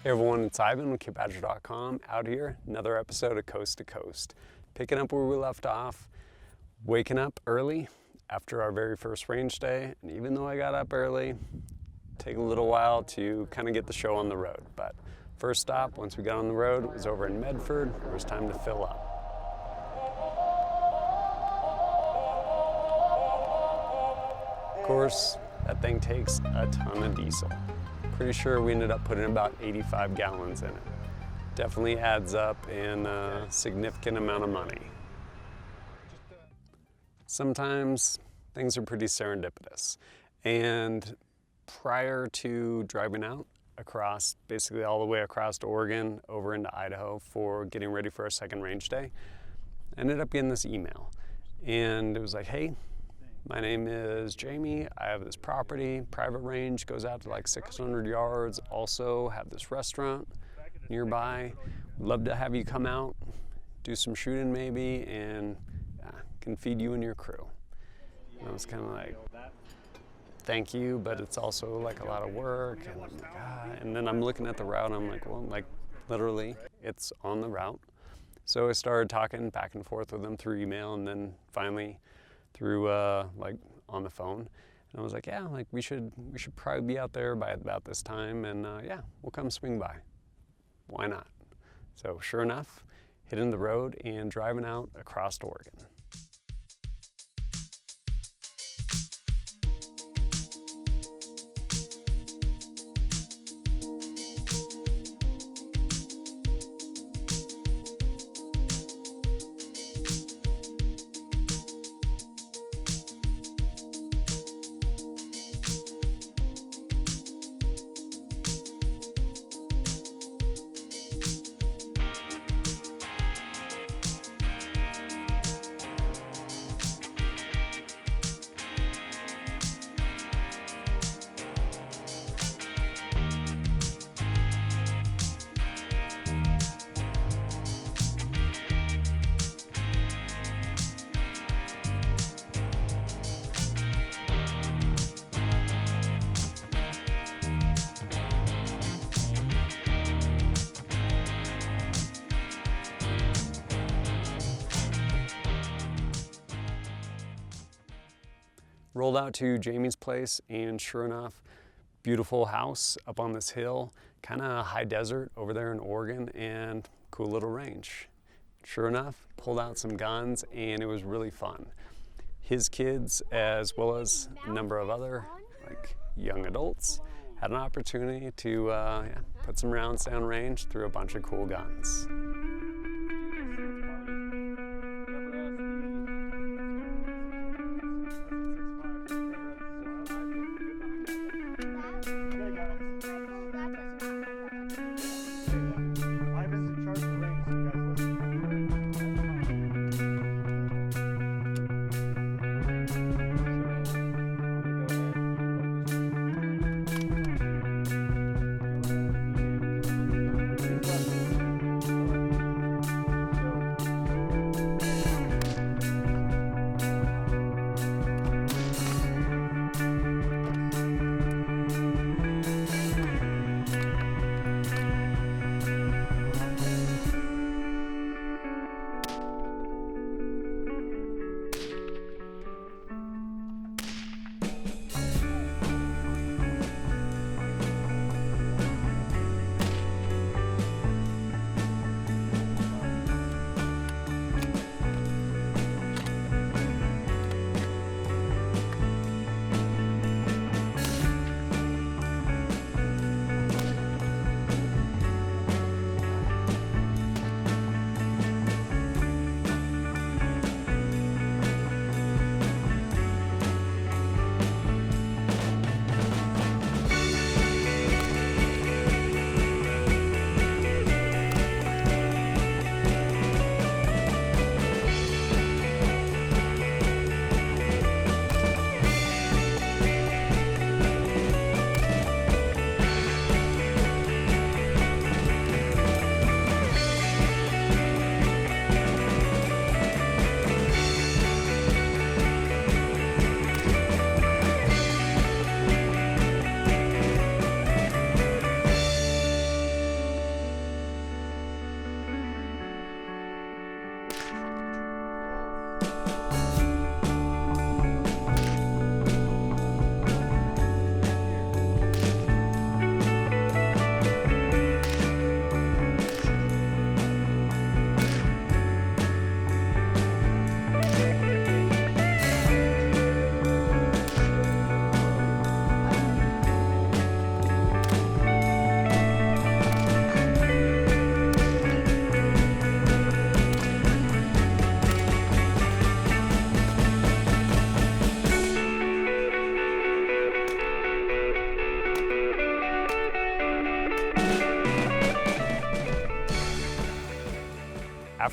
Hey everyone, it's Ivan with KidBadger.com out here, another episode of Coast to Coast. Picking up where we left off, waking up early after our very first range day, and even though I got up early, take a little while to kind of get the show on the road. But first stop, once we got on the road, it was over in Medford. It was time to fill up. Of course, that thing takes a ton of diesel. Pretty sure we ended up putting about 85 gallons in it. Definitely adds up in a significant amount of money. Sometimes things are pretty serendipitous. And prior to driving out across, basically all the way across to Oregon, over into Idaho for getting ready for our second range day, I ended up getting this email. And it was like, hey, my name is Jamie. I have this property, private range, goes out to like 600 yards. Also have this restaurant nearby. Would love to have you come out, do some shooting maybe, and can feed you and your crew. And I was kind of like, thank you, but it's also like a lot of work. And I'm like, and then I'm looking at the route and I'm like, well, like literally it's on the route. So I started talking back and forth with them through email, and then finally through like on the phone, and I was like, yeah, like we should probably be out there by about this time, and yeah, we'll come swing by. Why not? So sure enough, hitting the road and driving out across Oregon. Rolled out to Jamie's place, and sure enough, beautiful house up on this hill, kind of high desert over there in Oregon, and cool little range. Sure enough, pulled out some guns, and it was really fun. His kids, as well as a number of other like young adults, had an opportunity to put some rounds down range through a bunch of cool guns.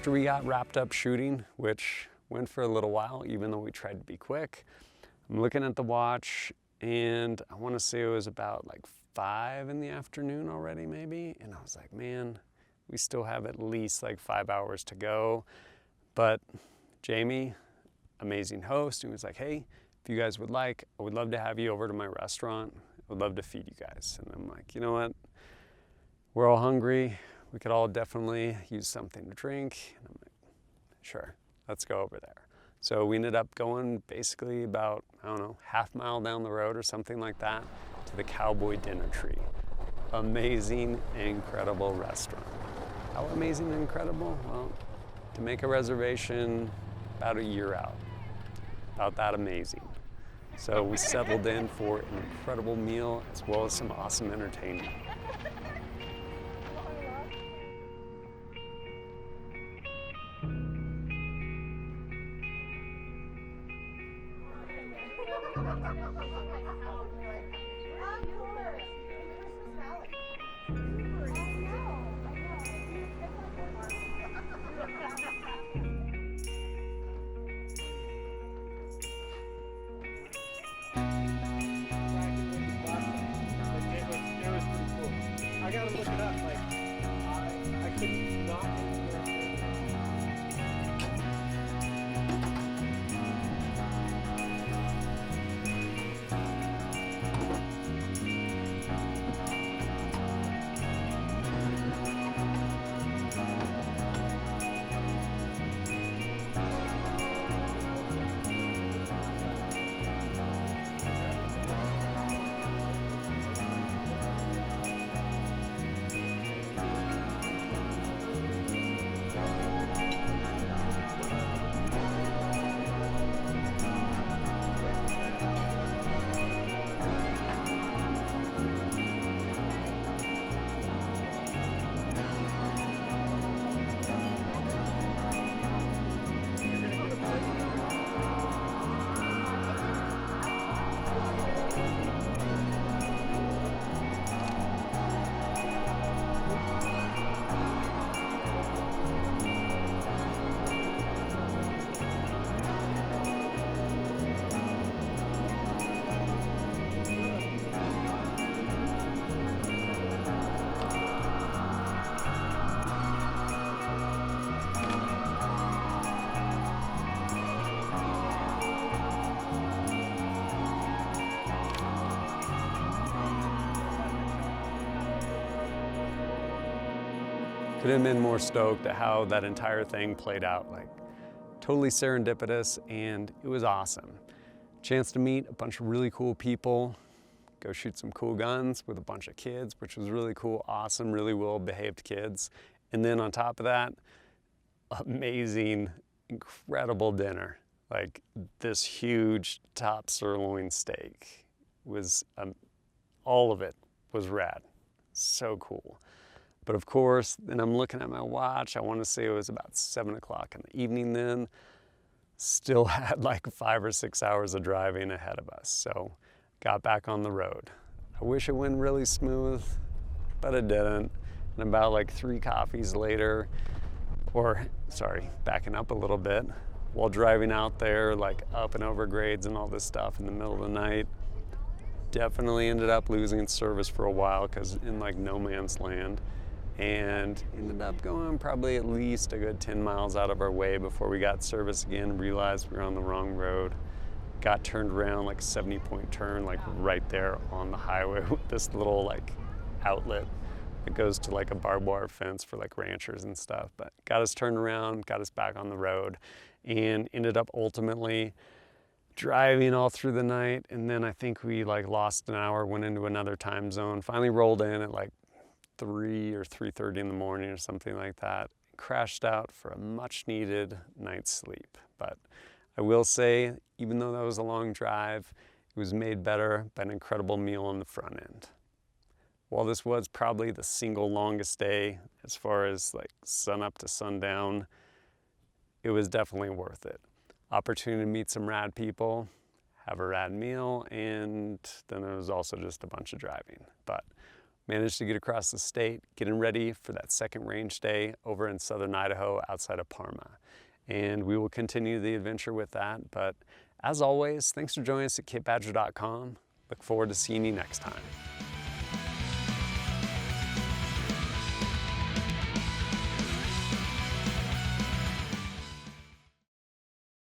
after we got wrapped up shooting, which went for a little while, even though we tried to be quick, I'm looking at the watch and I want to say it was about like 5 in the afternoon already maybe. And I was like, man, we still have at least like 5 hours to go. But Jamie, amazing host, he was like, hey, if you guys would like, I would love to have you over to my restaurant. I would love to feed you guys. And I'm like, you know what? We're all hungry. We could all definitely use something to drink. And I'm like, sure, let's go over there. So we ended up going basically about, I don't know, half mile down the road or something like that to the Cowboy Dinner Tree. Amazing, incredible restaurant. How amazing and incredible? Well, to make a reservation about a year out. About that amazing. So we settled in for an incredible meal as well as some awesome entertainment. I gotta look it up. Like, I could not. Couldn't have been more stoked at how that entire thing played out. Like, totally serendipitous, and it was awesome. Chance to meet a bunch of really cool people, go shoot some cool guns with a bunch of kids, which was really cool, awesome, really well-behaved kids. And then on top of that, amazing, incredible dinner. Like, this huge top sirloin steak was, all of it was rad. So cool. But of course, then I'm looking at my watch. I want to say it was about 7 o'clock in the evening then. Still had like 5 or 6 hours of driving ahead of us. So got back on the road. I wish it went really smooth, but it didn't. And about like 3 coffees later, or sorry, backing up a little bit, while driving out there, like up and over grades and all this stuff in the middle of the night, definitely ended up losing service for a while because in like no man's land. And ended up going probably at least a good 10 miles out of our way before we got service again, realized we were on the wrong road. Got turned around like a 70-point turn, like right there on the highway with this little like outlet that goes to like a barbed wire fence for like ranchers and stuff. But got us turned around, got us back on the road, and ended up ultimately driving all through the night. And then I think we like lost an hour, went into another time zone, finally rolled in at like 3 or 3:30 in the morning or something like that. Crashed out for a much needed night's sleep. But I will say, even though that was a long drive, it was made better by an incredible meal on the front end. While this was probably the single longest day as far as like sun up to sundown, it was definitely worth it. Opportunity to meet some rad people, have a rad meal, and then there was also just a bunch of driving. But managed to get across the state, getting ready for that second range day over in southern Idaho outside of Parma. And we will continue the adventure with that. But as always, thanks for joining us at capebadger.com. Look forward to seeing you next time.